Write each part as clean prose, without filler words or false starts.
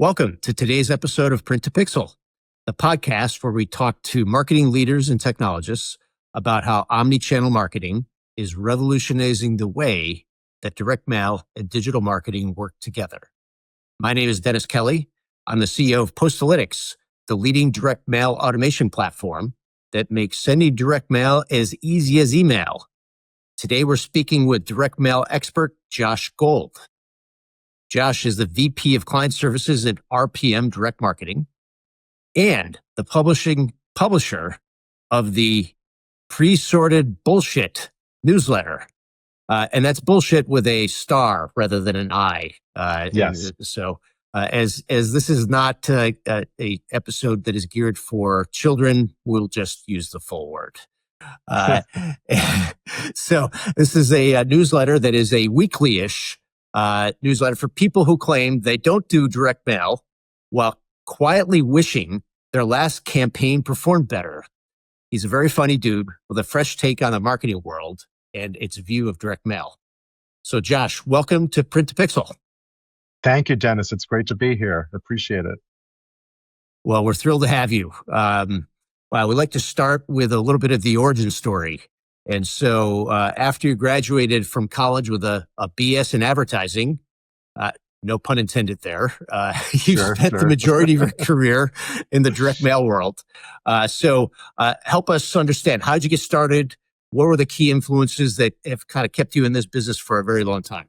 Welcome to today's episode of Print to Pixel, the podcast where we talk to marketing leaders and technologists about how omnichannel marketing is revolutionizing the way that direct mail and digital marketing work together. My name is Dennis Kelly. I'm the CEO of Postalytics, the leading direct mail automation platform that makes sending direct mail as easy as email. Today, we're speaking with direct mail expert Josh Gold. Josh is the VP of Client Services at RPM Direct Marketing and the publisher of the pre-sorted Bullshit newsletter. And that's bullshit with a star rather than an I. Yes. So as this is not a episode that is geared for children, we'll just use the full word. So this is a newsletter that is a weekly-ish newsletter for people who claim they don't do direct mail while quietly wishing their last campaign performed better. He's a very funny dude with a fresh take on the marketing world and its view of direct mail. So Josh, welcome to Print to Pixel. Thank you, Dennis. It's great to be here. Appreciate it. Well, we're thrilled to have you. We'd like to start with a little bit of the origin story. And so after you graduated from college with a BS in advertising, no pun intended there, you spent the majority of your career in the direct mail world. So help us understand, how did you get started? What were the key influences that have kind of kept you in this business for a very long time?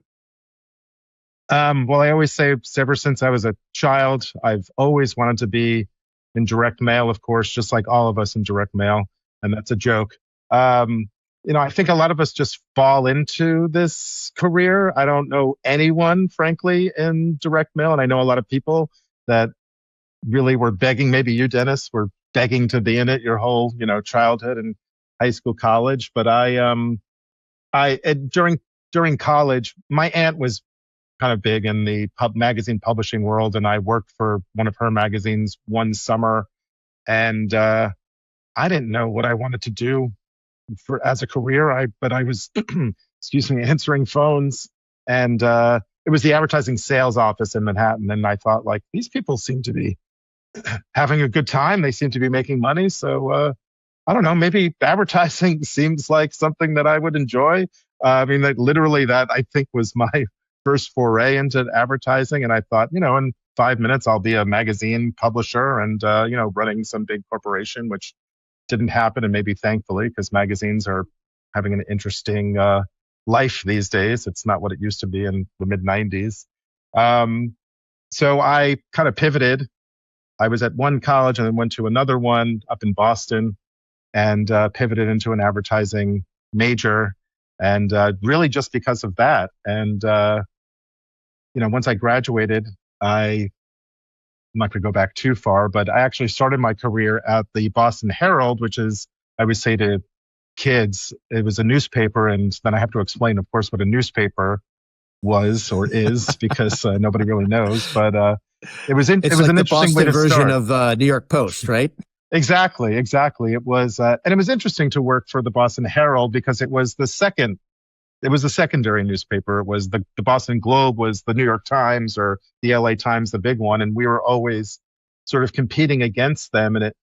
Well, I always say ever since I was a child, I've always wanted to be in direct mail, of course, just like all of us in direct mail. And that's a joke. I think a lot of us just fall into this career. I don't know anyone, frankly, in direct mail. And I know a lot of people that really were begging, maybe you, Dennis, were begging to be in it your whole, childhood and high school, college. But during college, my aunt was kind of big in the magazine publishing world. And I worked for one of her magazines one summer. And I didn't know what I wanted to do as a career. But I was, answering phones. And it was the advertising sales office in Manhattan. And I thought, these people seem to be having a good time. They seem to be making money. So I don't know, maybe advertising seems like something that I would enjoy. Literally that I think was my first foray into advertising. And I thought, in 5 minutes, I'll be a magazine publisher and, running some big corporation, which didn't happen. And maybe thankfully, because magazines are having an interesting life these days. It's not what it used to be in the mid 90s. So I kind of pivoted. I was at one college and then went to another one up in Boston and pivoted into an advertising major. And really just because of that. And, once I graduated, I'm not going to go back too far, but I actually started my career at the Boston Herald, which is, I would say to kids, it was a newspaper. And then I have to explain, of course, what a newspaper was or is because nobody really knows. But it was an interesting Boston way to version start. of New York Post, right? Exactly. It was, and it was interesting to work for the Boston Herald because it was the secondary newspaper. It was the Boston Globe was the New York Times, or the LA Times, the big one. And we were always sort of competing against them. And it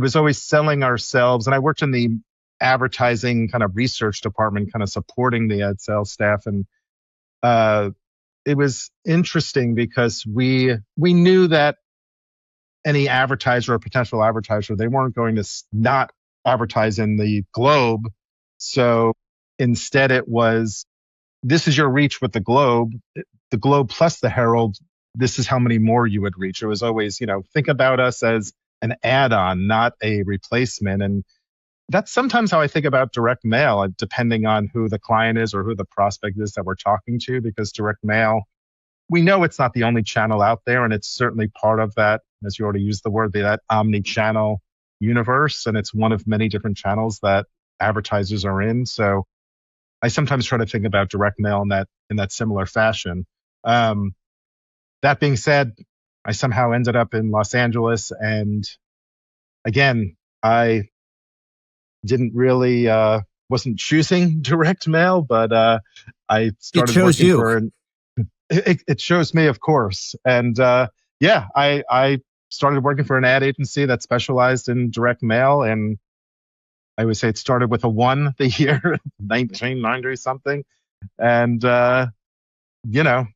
was always selling ourselves. And I worked in the advertising kind of research department, kind of supporting the ad sales staff. And it was interesting because we knew that any advertiser or potential advertiser, they weren't going to not advertise in the Globe. So instead it was, this is your reach with the Globe plus the Herald. This is how many more you would reach. It was always, think about us as an add-on, not a replacement. And that's sometimes how I think about direct mail, depending on who the client is or who the prospect is that we're talking to, because direct mail, we know it's not the only channel out there. And it's certainly part of that, as you already used the word, that omnichannel universe. And it's one of many different channels that advertisers are in. So I sometimes try to think about direct mail in that similar fashion. That being said, I somehow ended up in Los Angeles. And again, I didn't really, wasn't choosing direct mail, but I started it chose working you. for It shows me, of course. And yeah, I started working for an ad agency that specialized in direct mail. And I would say it started with a one the year 1990 something. And, you know,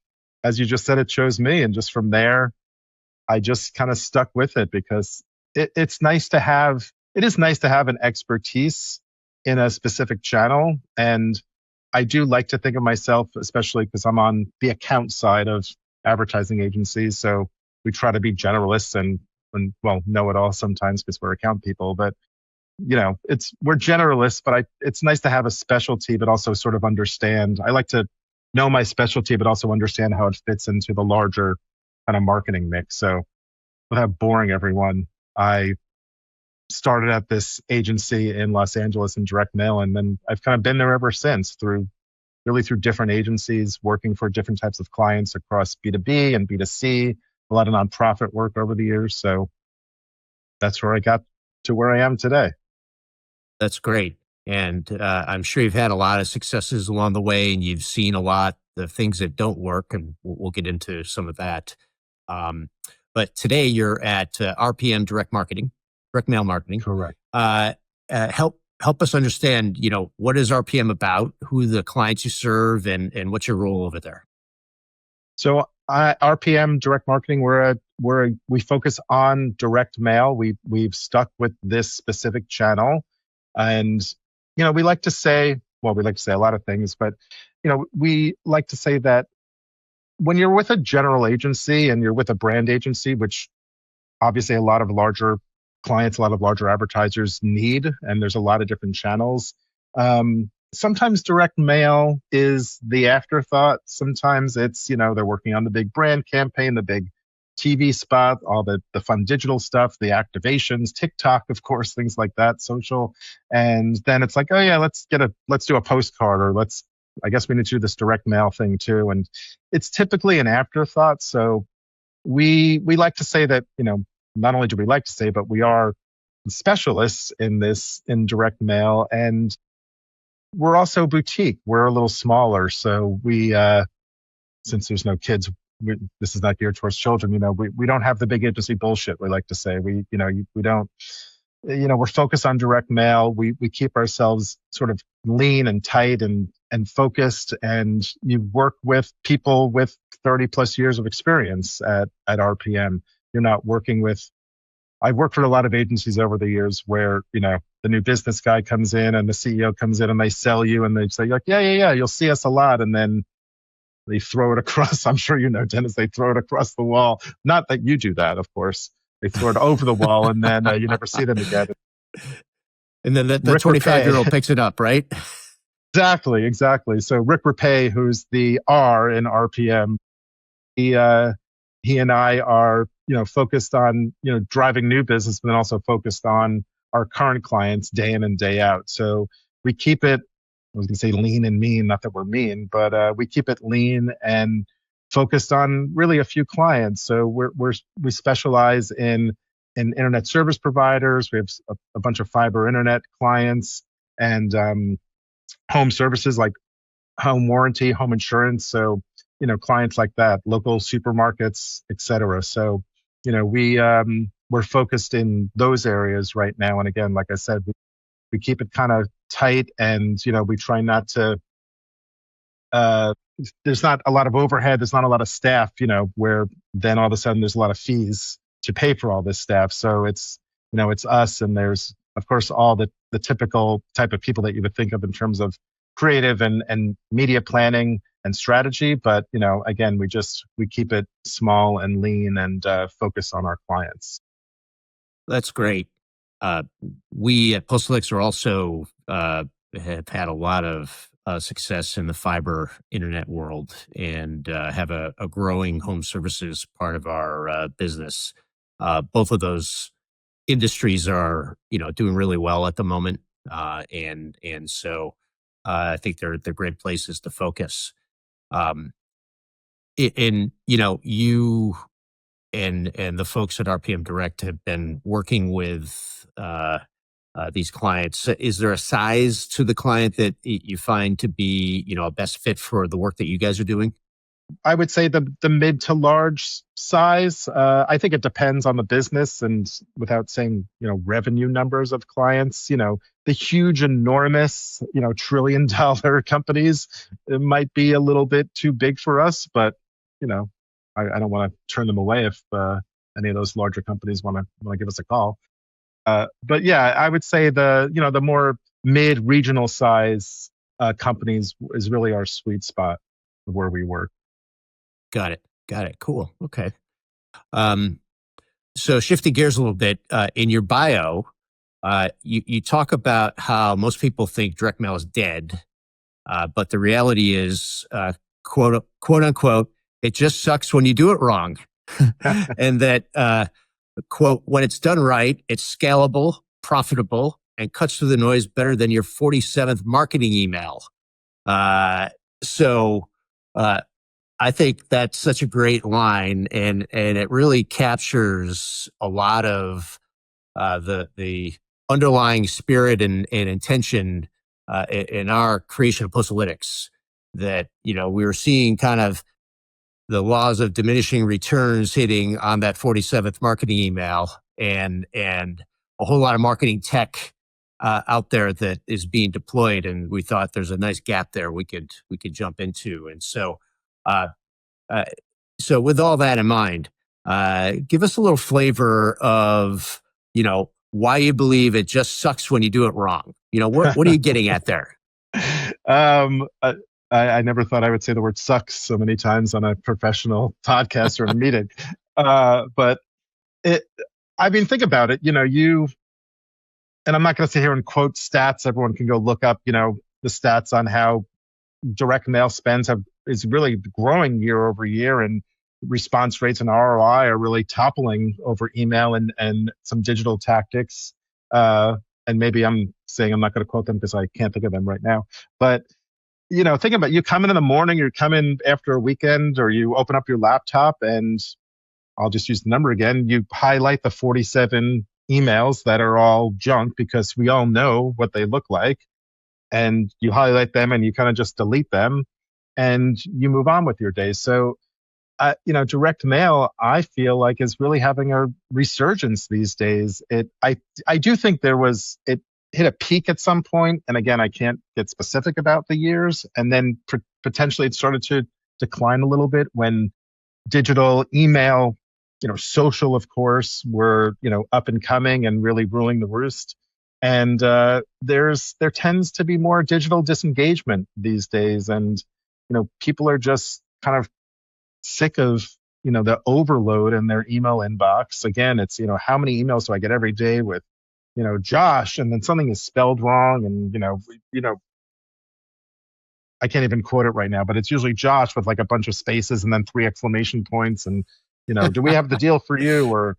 as you just said, it chose me. And just from there, I just kind of stuck with it because it's nice to have, it is nice to have an expertise in a specific channel. And I do like to think of myself, especially because I'm on the account side of advertising agencies. So we try to be generalists and well, know it all sometimes because we're account people. But we're generalists, but it's nice to have a specialty, but also sort of understand. I like to know my specialty, but also understand how it fits into the larger kind of marketing mix. So without boring everyone, I started at this agency in Los Angeles in direct mail, and then I've kind of been there ever since through different agencies, working for different types of clients across B2B and B2C, a lot of nonprofit work over the years. So that's where I got to where I am today. That's great. And I'm sure you've had a lot of successes along the way, and you've seen a lot of things that don't work, and we'll get into some of that. But today you're at RPM Direct Marketing, Direct Mail Marketing. Correct. Help us understand, what is RPM about, who the clients you serve, and what's your role over there? So RPM Direct Marketing, we focus on direct mail. We've stuck with this specific channel, and we like to say a lot of things, but we like to say that when you're with a general agency and you're with a brand agency, which obviously a lot of larger clients, a lot of larger advertisers need, and there's a lot of different channels. Sometimes direct mail is the afterthought. Sometimes it's, they're working on the big brand campaign, the big TV spot, all the fun digital stuff, the activations, TikTok, of course, things like that, social. And then it's like, oh yeah, let's do a postcard, or I guess we need to do this direct mail thing too. And it's typically an afterthought. So we like to say that, not only do we like to say, but we are specialists in direct mail. And we're also boutique. We're a little smaller. So since there's no kids, this is not geared towards children. We don't have the big agency bullshit. We like to say we don't. We're focused on direct mail. We keep ourselves sort of lean and tight and focused. And you work with people with 30 plus years of experience at RPM. You're not working with. I've worked for a lot of agencies over the years where, the new business guy comes in and the CEO comes in and they sell you and they say, like, yeah, you'll see us a lot. And then they throw it across. I'm sure Dennis, they throw it across the wall. Not that you do that, of course. They throw it over the wall and then you never see them again. And then the 25-year-old picks it up, right? Exactly. So Rick Rapay, who's the R in RPM, he and I are, focused on, driving new business, but then also focused on our current clients day in and day out. So we keep it, I was going to say lean and mean, not that we're mean, but we keep it lean and focused on really a few clients. So we specialize in internet service providers. We have a bunch of fiber internet clients and home services like home warranty, home insurance. So, clients like that, local supermarkets, et cetera. So, we're focused in those areas right now. And again, like I said, we keep it kind of tight and, we try not to, there's not a lot of overhead. There's not a lot of staff, where then all of a sudden there's a lot of fees to pay for all this staff. So it's us, and there's, of course, all the typical type of people that you would think of in terms of creative and media planning and strategy. But, again, we keep it small and lean and focus on our clients. That's great. We at Postalytics are also have had a lot of success in the fiber internet world and have a growing home services part of our business. Both of those industries are, doing really well at the moment, and so I think they're great places to focus. You and the folks at RPM Direct have been working with these clients. Is there a size to the client that you find to be, a best fit for the work that you guys are doing? I would say the mid to large size. I think it depends on the business, and without saying revenue numbers of clients, the huge, enormous, trillion-dollar companies, it might be a little bit too big for us. But I don't want to turn them away if any of those larger companies want to give us a call. But yeah, I would say the more mid regional size companies is really our sweet spot of where we work. Got it. Got it. Cool. Okay. Um, so shifting gears a little bit, in your bio, you talk about how most people think direct mail is dead, but the reality is, quote unquote, it just sucks when you do it wrong, and that quote, when it's done right, it's scalable, profitable, and cuts through the noise better than your 47th marketing email. So. I think that's such a great line, and it really captures a lot of the underlying spirit and intention in our creation of Postalytics. That we were seeing kind of the laws of diminishing returns hitting on that 47th marketing email, and a whole lot of marketing tech out there that is being deployed, and we thought there's a nice gap there we could jump into, and so. Uh, uh, so with all that in mind, give us a little flavor of, why you believe it just sucks when you do it wrong. What are you getting at there? I never thought I would say the word sucks so many times on a professional podcast or in a meeting. But think about it, and I'm not going to sit here and quote stats. Everyone can go look up, the stats on how direct mail spends is really growing year over year, and response rates and ROI are really toppling over email and some digital tactics. And maybe I'm saying I'm not going to quote them because I can't think of them right now. But think about, you come in the morning, you come in after a weekend, or you open up your laptop, and I'll just use the number again. You highlight the 47 emails that are all junk because we all know what they look like. And you highlight them and you kind of just delete them and you move on with your day. So, direct mail, I feel like, is really having a resurgence these days. I do think it hit a peak at some point. And again, I can't get specific about the years. And then potentially it started to decline a little bit when digital email, social, of course, were, up and coming and really ruling the roost. And there tends to be more digital disengagement these days, and people are just kind of sick of the overload in their email inbox. Again, it's how many emails do I get every day with Josh, and then something is spelled wrong, and I can't even quote it right now, but it's usually Josh with like a bunch of spaces and then 3 exclamation points, and do we have the deal for you, or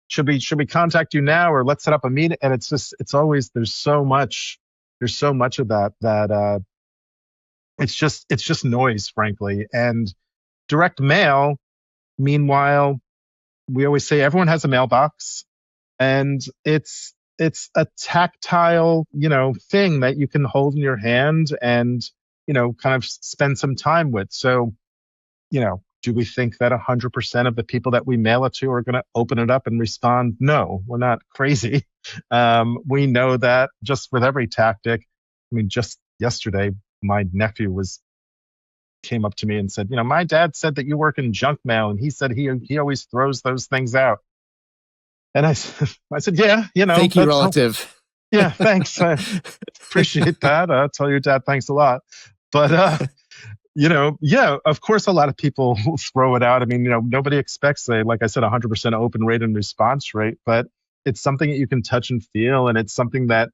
should we contact you now, or let's set up a meeting? And it's always, there's so much of that it's just noise, frankly. And direct mail, meanwhile, we always say everyone has a mailbox, and it's a tactile, thing that you can hold in your hand and, kind of spend some time with. So, do we think that 100% of the people that we mail it to are going to open it up and respond? No, we're not crazy. We know that just with every tactic. I mean, just yesterday, my nephew came up to me and said, my dad said that you work in junk mail, and he said he always throws those things out. And I said, yeah, Thank you, relative. Yeah, thanks. I appreciate that. Tell your dad thanks a lot. But yeah, of course, a lot of people will throw it out. I mean, nobody expects like I said, 100% open rate and response rate, but it's something that you can touch and feel. And it's something that,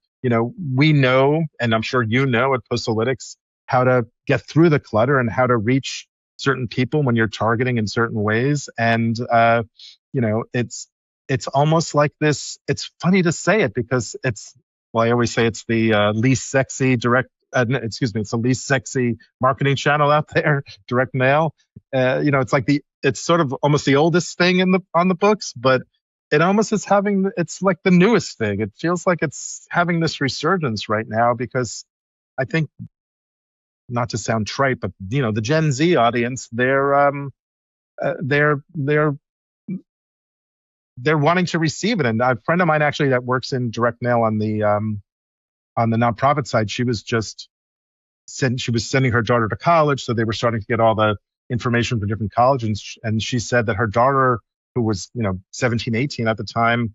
we know, and I'm sure at Postalytics, how to get through the clutter and how to reach certain people when you're targeting in certain ways. And, it's almost like this. It's funny to say it because I always say it's the least sexy it's the least sexy marketing channel out there, direct mail. It's sort of almost the oldest thing on the books, but it almost is it's like the newest thing. It feels like it's having this resurgence right now because I think not to sound trite, but the Gen Z audience, they're wanting to receive it. And a friend of mine actually that works in direct mail on the nonprofit side, she was sending her daughter to college, so they were starting to get all the information from different colleges. And she said that her daughter, who was 17, 18 at the time,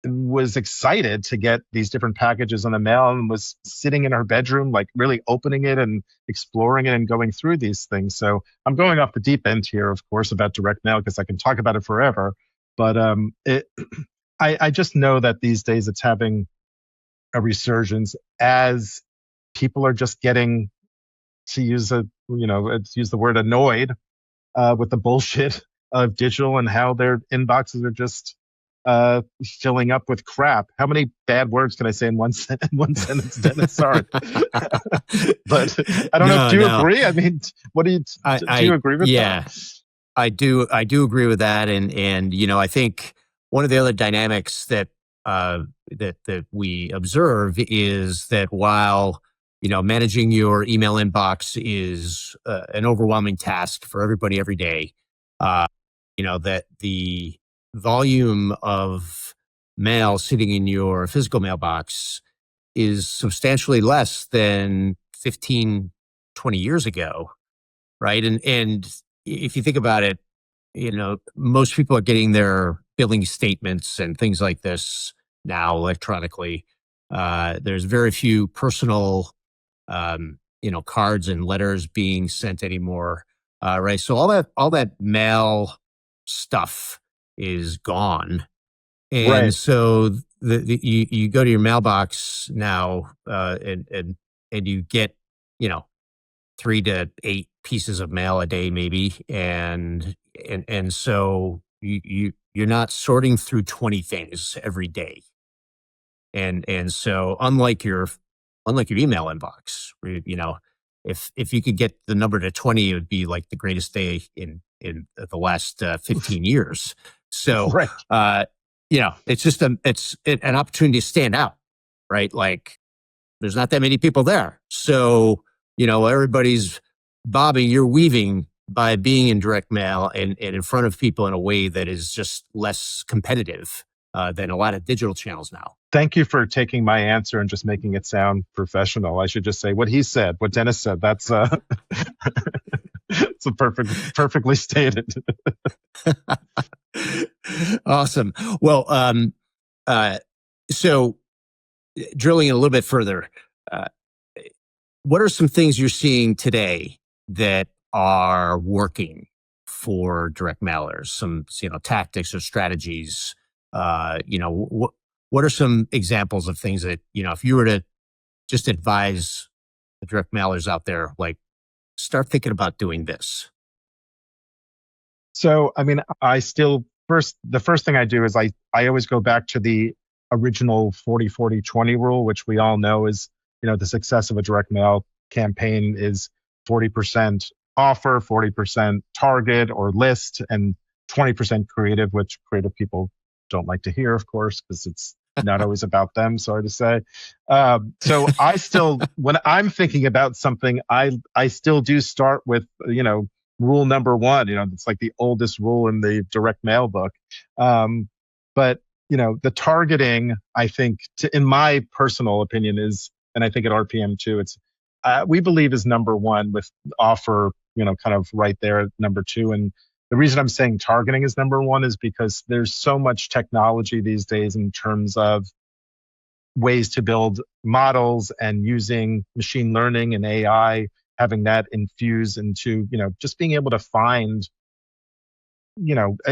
was excited to get these different packages in the mail and was sitting in her bedroom, like really opening it and exploring it and going through these things. So I'm going off the deep end here, of course, about direct mail because I can talk about it forever. But I just know that these days it's having a resurgence as people are just getting, to use the word, annoyed with the bullshit of digital and how their inboxes are just filling up with crap. How many bad words can I say in one sentence, Dennis? Sorry. But I don't know. Do you agree? I mean, what do you agree with that? I do agree with that. And I think one of the other dynamics that we observe is that while managing your email inbox is an overwhelming task for everybody every day, that the volume of mail sitting in your physical mailbox is substantially less than 15, 20 years ago, right? And if you think about it, most people are getting their billing statements and things like this now electronically. There's very few personal, cards and letters being sent anymore, right? So all that mail stuff is gone, and Right. so you go to your mailbox now, and you get 3 to 8 pieces of mail a day, maybe, and so you're not sorting through 20 things every day, and so unlike your email inbox, where, if you could get the number to 20, it would be like the greatest day in the last 15 years. So, Right. it's just an opportunity to stand out, right? Like there's not that many people there. So, everybody's bobbing, you're weaving by being in direct mail and in front of people in a way that is just less competitive than a lot of digital channels now. Thank you for taking my answer and just making it sound professional. I should just say what he said, what Dennis said. That's it's perfectly stated. Awesome. Well, so drilling in a little bit further, what are some things you're seeing today that are working for direct mailers? Some, tactics or strategies. What are some examples of things that, if you were to just advise the direct mailers out there, like start thinking about doing this? So, I mean, the first thing I do is I always go back to the original 40-40-20 rule, which we all know is, the success of a direct mail campaign is 40% offer, 40% target or list, and 20% creative, which creative people don't like to hear, of course, because it's not always about them, sorry to say. So I still, when I'm thinking about something, I still do start with, rule number one. It's like the oldest rule in the direct mail book. But the targeting, I think, in my personal opinion, is, and I think at RPM too, it's we believe is number one, with offer, kind of right there at number two. And the reason I'm saying targeting is number one is because there's so much technology these days in terms of ways to build models and using machine learning and AI, having that infuse into, just being able to find,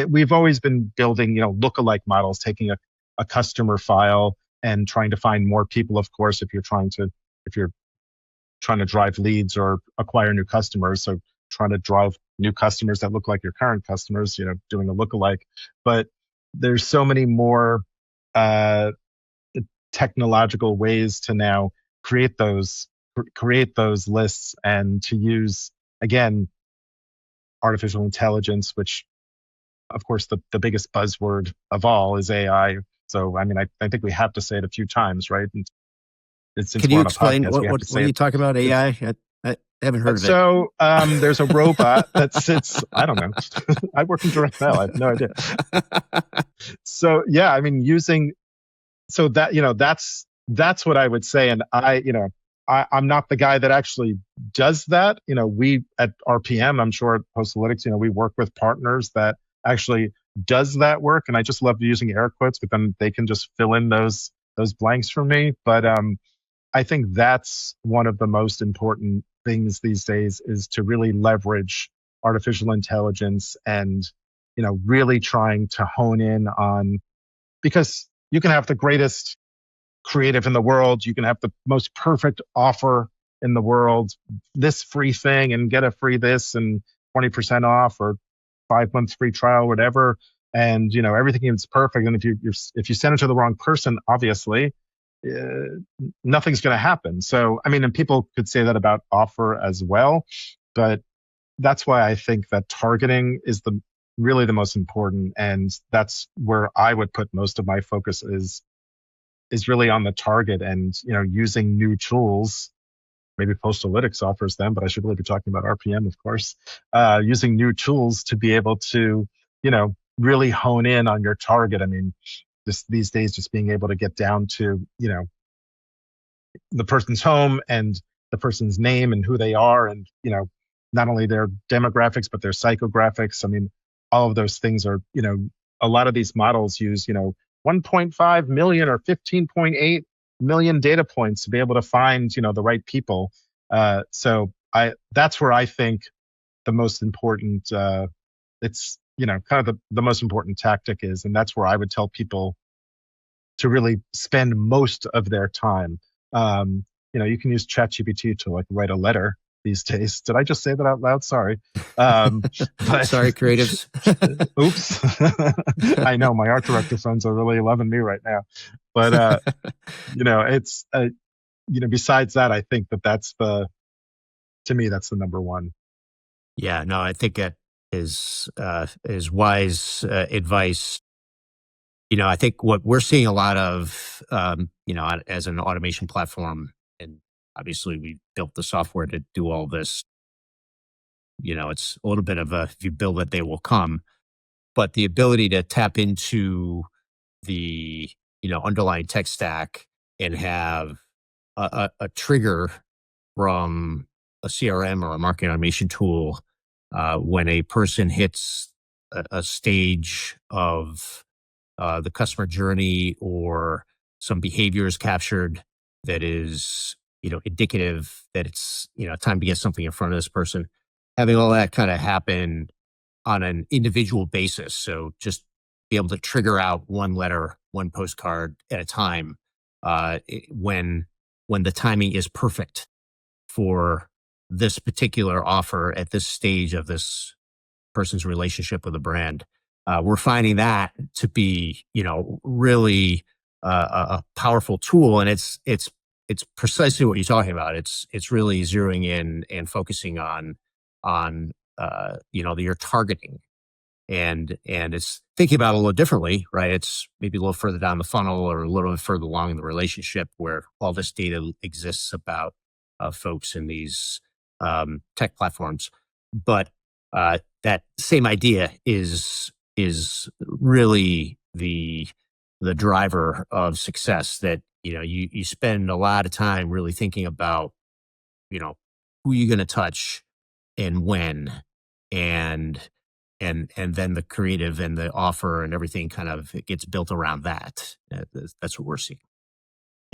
we've always been building, lookalike models, taking a customer file and trying to find more people, of course, if you're trying to drive leads or acquire new customers. So trying to drive new customers that look like your current customers, doing a lookalike. But there's so many more technological ways to now create those lists, and to use, again, artificial intelligence, which of course the biggest buzzword of all is AI. So I mean, I think we have to say it a few times, right? And Can you explain what are you talking about, AI? I haven't heard of it. So there's a robot that sits, I don't know. I work in direct mail. I have no idea. So yeah, I mean, so that, that's what I would say. And I'm not the guy that actually does that. We at RPM, I'm sure at Postalytics, we work with partners that actually does that work. And I just love using air quotes, but then they can just fill in those blanks for me. But I think that's one of the most important things these days, is to really leverage artificial intelligence and, really trying to hone in on, because you can have the greatest creative in the world. You can have the most perfect offer in the world, this free thing and get a free this and 20% off or 5 months free trial, whatever. And, everything is perfect. And if you send it to the wrong person, obviously, nothing's going to happen. So, I mean, and people could say that about offer as well, but that's why I think that targeting is really the most important. And that's where I would put most of my focus is really on the target and, using new tools. Maybe Postalytics offers them, but I should really be talking about RPM, of course, using new tools to be able to, really hone in on your target. I mean, these days, just being able to get down to, the person's home and the person's name and who they are, and, not only their demographics, but their psychographics. I mean, all of those things are, a lot of these models use, 1.5 million or 15.8 million data points to be able to find, the right people. So that's where I think the most important, it's, kind of the most important tactic is. And that's where I would tell people to really spend most of their time. You can use ChatGPT to write a letter these days. Did I just say that out loud? Sorry. But, Sorry, creatives. Oops. I know my art director friends are really loving me right now. But, it's, besides that, I think that's to me, that's the number one. Yeah, no, I think that is wise advice. I think what we're seeing a lot of, as an automation platform, and obviously we built the software to do all this. It's a little bit of if you build it, they will come. But the ability to tap into the, underlying tech stack and have a trigger from a CRM or a marketing automation tool when a person hits a stage of the customer journey or some behavior is captured that is, indicative that it's, time to get something in front of this person. Having all that kind of happen on an individual basis. So just be able to trigger out one letter, one postcard at a time when the timing is perfect for this particular offer at this stage of this person's relationship with a brand. We're finding that to be, really a powerful tool, and it's precisely what you're talking about. It's really zeroing in and focusing on your targeting, and it's thinking about it a little differently, right? It's maybe a little further down the funnel or a little bit further along in the relationship where all this data exists about folks in these tech platforms, but that same idea is really the driver of success. That you spend a lot of time really thinking about who you're going to touch and when, and then the creative and the offer and everything kind of it gets built around that. That's what we're seeing.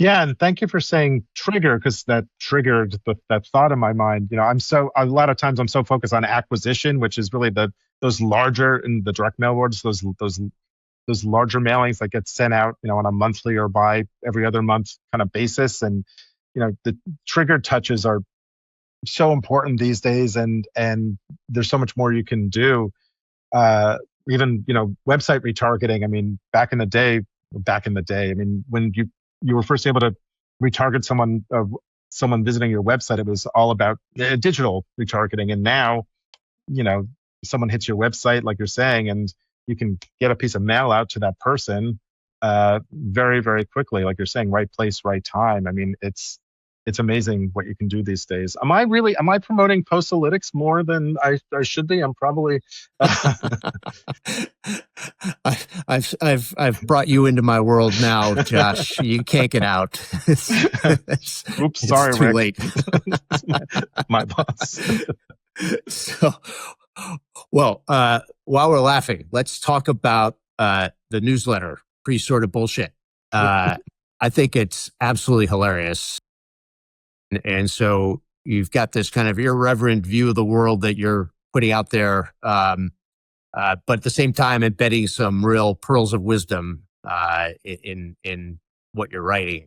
Yeah, and thank you for saying trigger, because that triggered that thought in my mind. A lot of times I'm so focused on acquisition, which is really those larger in the direct mail world, those larger mailings that get sent out, on a monthly or by every other month kind of basis. And the trigger touches are so important these days, and there's so much more you can do. Even website retargeting. I mean, back in the day. I mean, when you were first able to retarget someone visiting your website, it was all about digital retargeting. And now, someone hits your website, like you're saying, and you can get a piece of mail out to that person very, very quickly. Like you're saying, right place, right time. I mean, it's it's amazing what you can do these days. Am I promoting Postalytics more than I should be? I'm probably. I've brought you into my world now, Josh. You can't get out. Oops, It's sorry, too Rick. late. My boss. So, well, while we're laughing, let's talk about the newsletter, Pre-Sorted Bullshit. I think it's absolutely hilarious. And so you've got this kind of irreverent view of the world that you're putting out there, but at the same time embedding some real pearls of wisdom in what you're writing.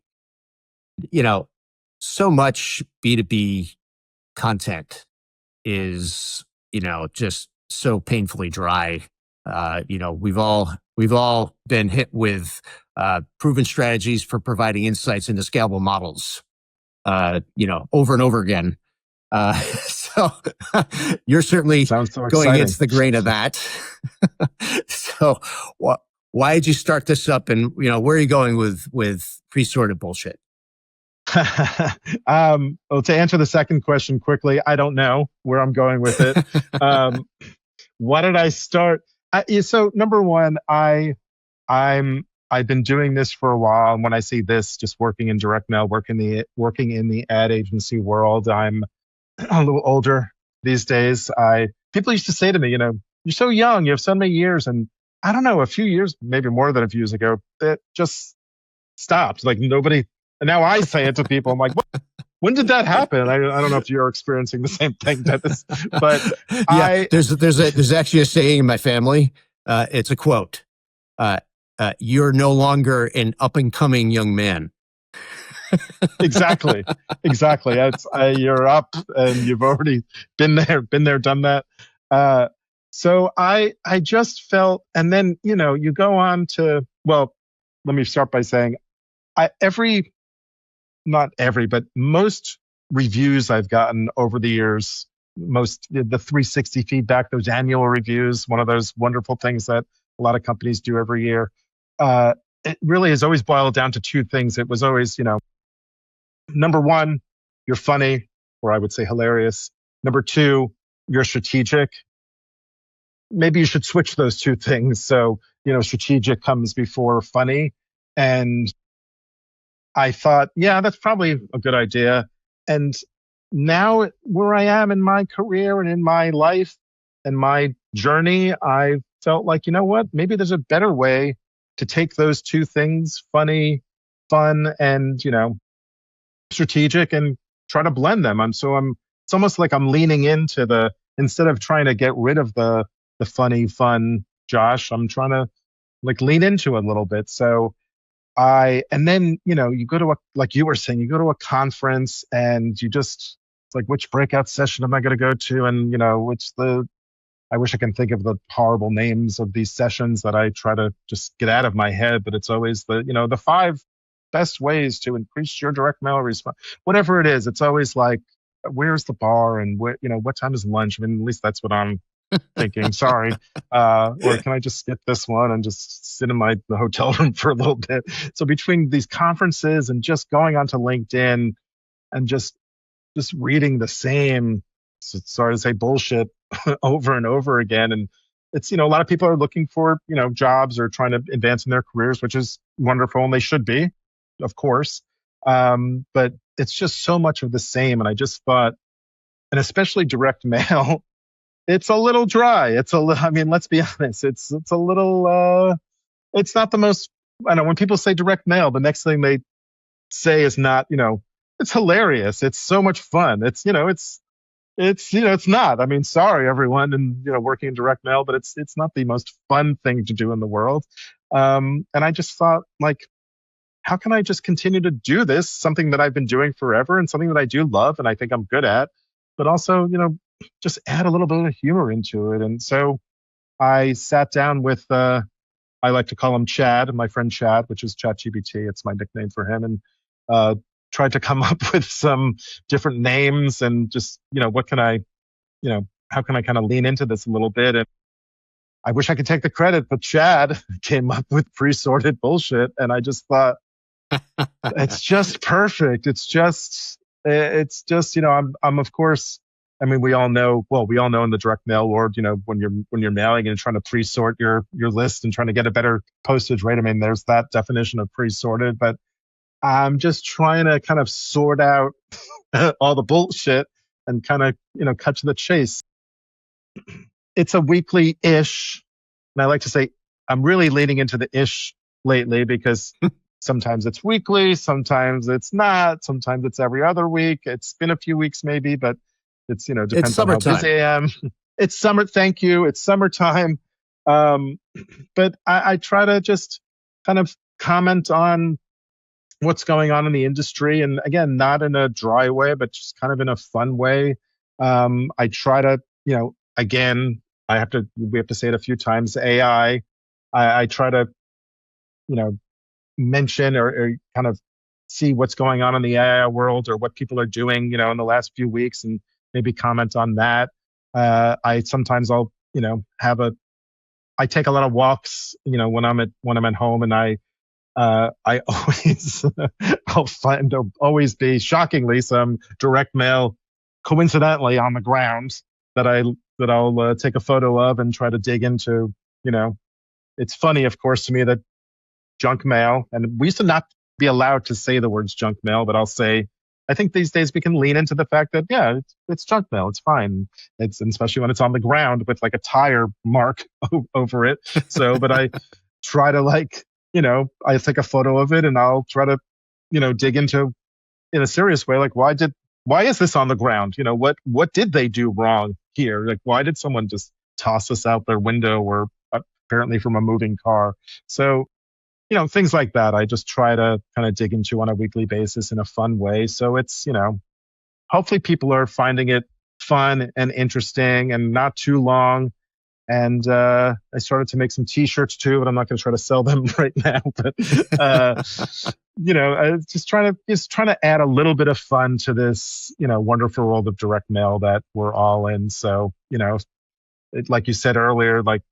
You know, so much B2B content is, just so painfully dry. We've all been hit with proven strategies for providing insights into scalable models, over and over again. So you're certainly Sounds so going exciting. against the grain of that. So why did you start this up, and where are you going with pre-sorted bullshit? Well, to answer the second question quickly, I don't know where I'm going with it. Why did I start? So number one, I've been doing this for a while, and when I see this, just working in direct mail, working in the ad agency world, I'm a little older these days. People used to say to me, you're so young, you have so many years, and I don't know, a few years, maybe more than a few years ago, it just stopped. Like nobody. And now I say it to people. I'm like, what? When did that happen? I don't know if you're experiencing the same thing, Dennis, but yeah, there's actually a saying in my family. It's a quote. You're no longer an up and coming young man. Exactly. You're up and you've already been there, done that. So I just felt, and then, you go on to, well, let me start by saying not every, but most reviews I've gotten over the years, the 360 feedback, those annual reviews, one of those wonderful things that a lot of companies do every year. It really has always boiled down to two things. It was always, number one, you're funny, or I would say hilarious. Number two, you're strategic. Maybe you should switch those two things. So, strategic comes before funny. And I thought, yeah, that's probably a good idea. And now where I am in my career and in my life and my journey, I felt like, you know what, maybe there's a better way to take those two things, funny, fun, and, strategic, and try to blend them. It's almost like I'm leaning into instead of trying to get rid of the funny, fun Josh, I'm trying to like lean into it a little bit. So and then, you go to like you were saying, you go to a conference and it's like, which breakout session am I going to go to? And, I wish I can think of the horrible names of these sessions that I try to just get out of my head, but it's always the 5 best ways to increase your direct mail response, whatever it is. It's always like, where's the bar and what time is lunch? I mean, at least that's what I'm thinking. Sorry. Or can I just skip this one and just sit in the hotel room for a little bit? So between these conferences and just going onto LinkedIn and just reading the same, sorry to say, bullshit over and over again. And it's, a lot of people are looking for, jobs or trying to advance in their careers, which is wonderful. And they should be, of course. But it's just so much of the same. And I just thought, and especially direct mail, it's a little dry. I mean, let's be honest. It's a little, it's not the most, I know when people say direct mail, the next thing they say is not, it's hilarious. It's so much fun. It's not, I mean, sorry everyone, and, working in direct mail, but it's not the most fun thing to do in the world. And I just thought, like, how can I just continue to do this, something that I've been doing forever and something that I do love and I think I'm good at, but also, just add a little bit of humor into it. And so I sat down with, I like to call him Chad, my friend Chad, which is ChatGPT. It's my nickname for him. And tried to come up with some different names and just, what can I, how can I kind of lean into this a little bit? And I wish I could take the credit, but Chad came up with pre-sorted bullshit. And I just thought, it's just perfect. It's just, It's just, I'm of course, I mean, we all know in the direct mail world, when you're mailing and trying to pre-sort your list and trying to get a better postage rate. I mean, there's that definition of pre-sorted, but I'm just trying to kind of sort out all the bullshit and kind of, cut to the chase. It's a weekly-ish, and I like to say I'm really leaning into the ish lately because sometimes it's weekly, sometimes it's not, sometimes it's every other week. It's been a few weeks maybe, but it's, depends on how busy I am. It's summer. Thank you. It's summertime. But I try to just kind of comment on what's going on in the industry. And again, not in a dry way, but just kind of in a fun way. I try to, again, we have to say it a few times, AI. I try to, mention or kind of see what's going on in the AI world or what people are doing, in the last few weeks and maybe comment on that. I'll, I take a lot of walks, when I'm at home, and I always, there'll always be shockingly some direct mail coincidentally on the ground that I'll take a photo of and try to dig into. It's funny, of course, to me that junk mail, and we used to not be allowed to say the words junk mail, but I'll say, I think these days we can lean into the fact that, yeah, it's junk mail. It's fine. It's, and especially when it's on the ground with like a tire mark over it. So, but I try to I take a photo of it and I'll try to, dig into in a serious way. Like, why is this on the ground? What did they do wrong here? Like, why did someone just toss this out their window or apparently from a moving car? So, things like that. I just try to kind of dig into on a weekly basis in a fun way. So it's, hopefully people are finding it fun and interesting and not too long. And I started to make some T-shirts too, but I'm not going to try to sell them right now. But just trying to add a little bit of fun to this, wonderful world of direct mail that we're all in. So, like you said earlier, like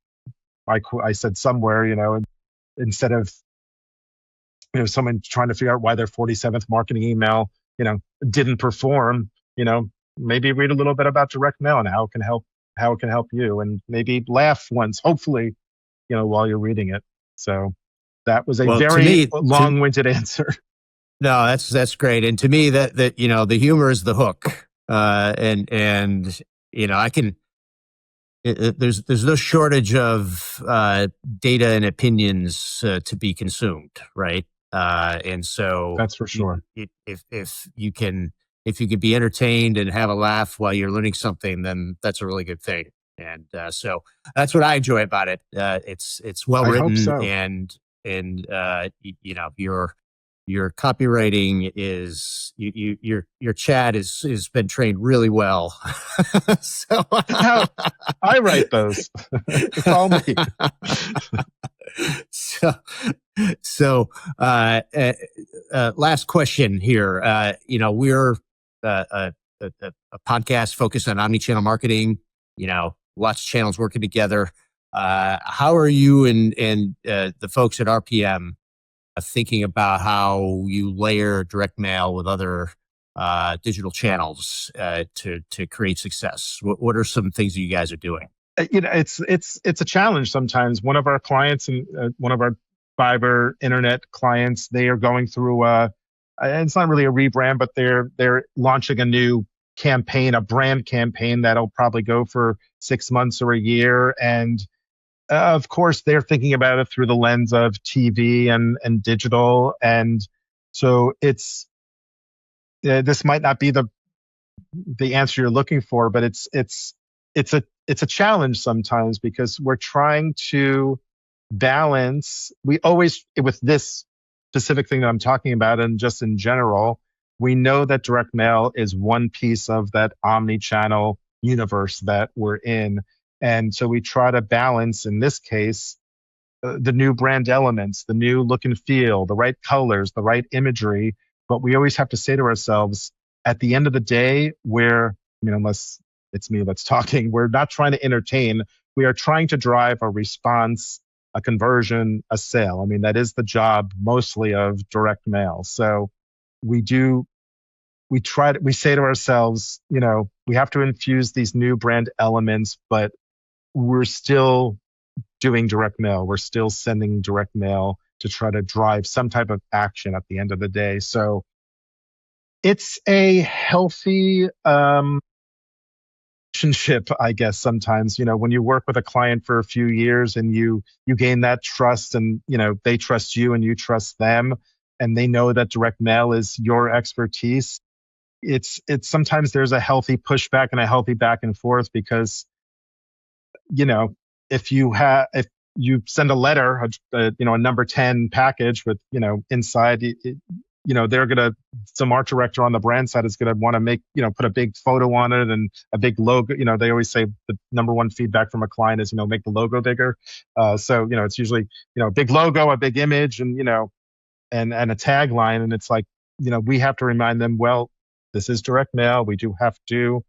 I said somewhere, instead of someone trying to figure out why their 47th marketing email, didn't perform, maybe read a little bit about direct mail and how it can help you, and maybe laugh once, hopefully, while you're reading it. So that was a very long-winded answer. No, that's great. And to me, that the humor is the hook. And I can. There's no shortage of data and opinions to be consumed, right? And so that's for sure. If you can be entertained and have a laugh while you're learning something, then that's a really good thing. And so that's what I enjoy about it. It's well written, so. and your copywriting is your chat has been trained really well. So I write those. It's all me. So last question here. We're a podcast focused on omnichannel marketing. Lots of channels working together. How are you and the folks at RPM thinking about how you layer direct mail with other digital channels to create success? What are some things that you guys are doing? It's a challenge sometimes. One of our clients and one of our fiber internet clients, they are going through and it's not really a rebrand, but they're launching a new campaign, a brand campaign that'll probably go for 6 months or a year. And of course, they're thinking about it through the lens of TV and digital. And so it's this might not be the answer you're looking for, but it's a challenge sometimes because we're trying to balance. We always, with this specific thing that I'm talking about, and just in general, we know that direct mail is one piece of that omni-channel universe that we're in. And so we try to balance, in this case, the new brand elements, the new look and feel, the right colors, the right imagery. But we always have to say to ourselves, at the end of the day, unless it's me that's talking, we're not trying to entertain. We are trying to drive a response, a conversion, a sale. I mean, that is the job mostly of direct mail. So we do we say to ourselves, we have to infuse these new brand elements, but we're still doing direct mail. We're still sending direct mail to try to drive some type of action at the end of the day. So it's a healthy relationship, I guess. Sometimes, when you work with a client for a few years and you gain that trust, and they trust you and you trust them, and they know that direct mail is your expertise. It's sometimes there's a healthy pushback and a healthy back and forth, because if you send a letter, a number 10 package with inside, they're gonna, some art director on the brand side is gonna want to make, put a big photo on it and a big logo. They always say the number one feedback from a client is make the logo bigger. So it's usually a big logo, a big image, and and a tagline, and it's like we have to remind them, well, this is direct mail. We do have to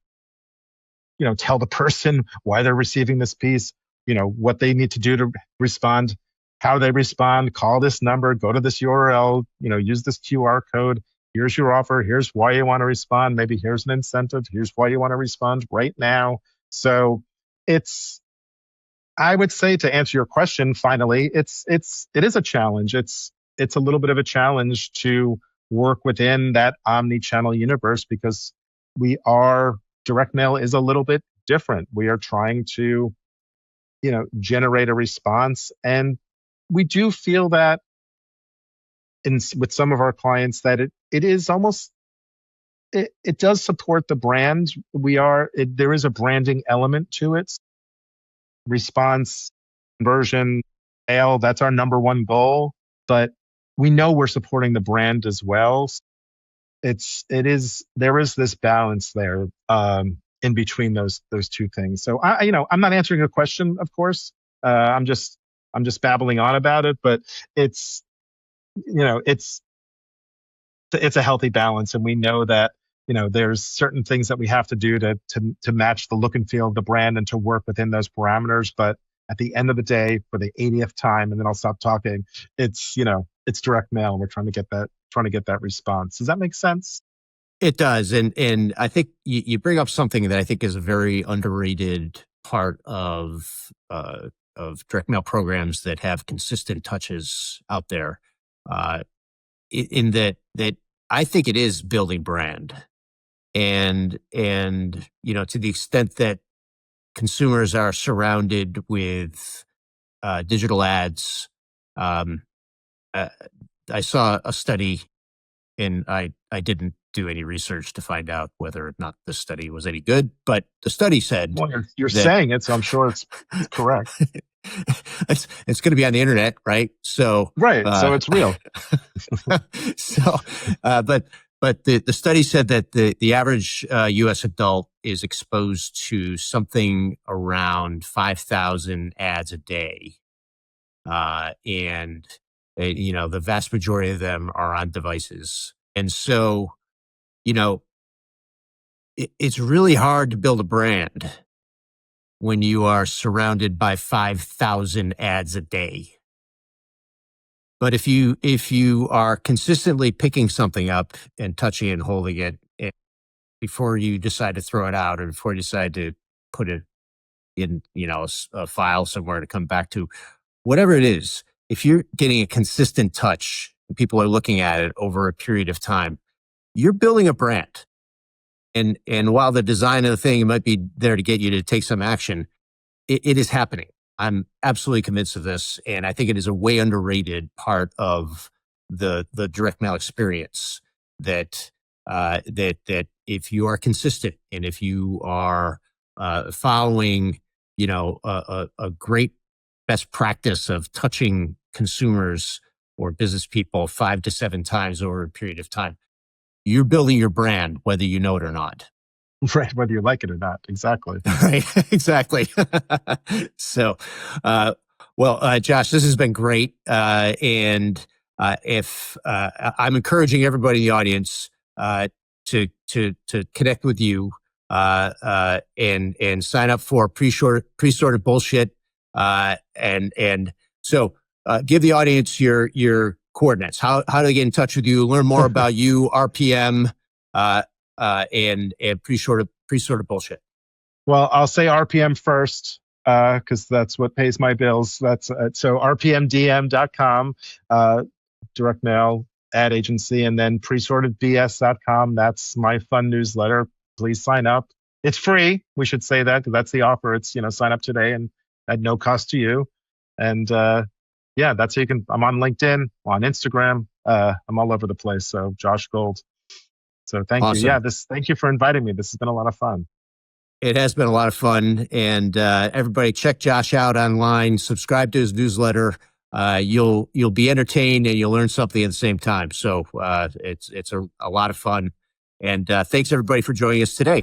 tell the person why they're receiving this piece, what they need to do to respond, how they respond, call this number, go to this URL, use this QR code. Here's your offer. Here's why you want to respond. Maybe here's an incentive. Here's why you want to respond right now. So I would say, to answer your question, finally, it is a challenge. It's a little bit of a challenge to work within that omni-channel universe, because direct mail is a little bit different. We are trying to, generate a response. And we do feel that with some of our clients that it is almost, it does support the brand. There is a branding element to it. Response, conversion, sale, that's our number one goal. But we know we're supporting the brand as well. There is this balance there in between those two things. So I'm not answering a question, of course. I'm just babbling on about it, but it's a healthy balance, and we know that there's certain things that we have to do to match the look and feel of the brand and to work within those parameters. But at the end of the day, for the 80th time, and then I'll stop talking, it's direct mail, and we're trying to get that response. Does that make sense? It does. And I think you bring up something that I think is a very underrated part of direct mail programs that have consistent touches out there. In that I think it is building brand. And to the extent that consumers are surrounded with digital ads, I saw a study, and I didn't do any research to find out whether or not the study was any good, but the study said, well, you're saying it, so I'm sure it's correct. it's going to be on the internet, right? So right, so it's real. But the study said that the average U.S. adult is exposed to something around 5,000 ads a day, and the vast majority of them are on devices. And so, it's really hard to build a brand when you are surrounded by 5,000 ads a day. But if you are consistently picking something up and touching it and holding it before you decide to throw it out, or before you decide to put it in, a file somewhere to come back to, whatever it is, if you're getting a consistent touch, and people are looking at it over a period of time, you're building a brand. And while the design of the thing might be there to get you to take some action, it is happening. I'm absolutely convinced of this, and I think it is a way underrated part of the direct mail experience. That if you are consistent, and if you are following, a great best practice of touching consumers or business people 5 to 7 times over a period of time, you're building your brand, whether you know it or not. Right, whether you like it or not. Exactly. Right, exactly. So, Josh, this has been great. And if I'm encouraging everybody in the audience to connect with you and sign up for pre-sorted bullshit. And so give the audience your coordinates. How do they get in touch with you? Learn more about you, RPM. and pre-sorted bullshit? Well, I'll say RPM first because that's what pays my bills. That's so rpmdm.com, direct mail ad agency, and then presortedbs.com. That's my fun newsletter. Please sign up. It's free. We should say that because that's the offer. It's sign up today and at no cost to you. And yeah, that's how you can. I'm on LinkedIn, on Instagram. I'm all over the place. So Josh Gold. So thank Awesome. you. Yeah, thank you for inviting me. This has been a lot of fun. It has been a lot of fun, and everybody check Josh out online. Subscribe to his newsletter. You'll be entertained and you'll learn something at the same time. So it's a lot of fun. And thanks everybody for joining us today.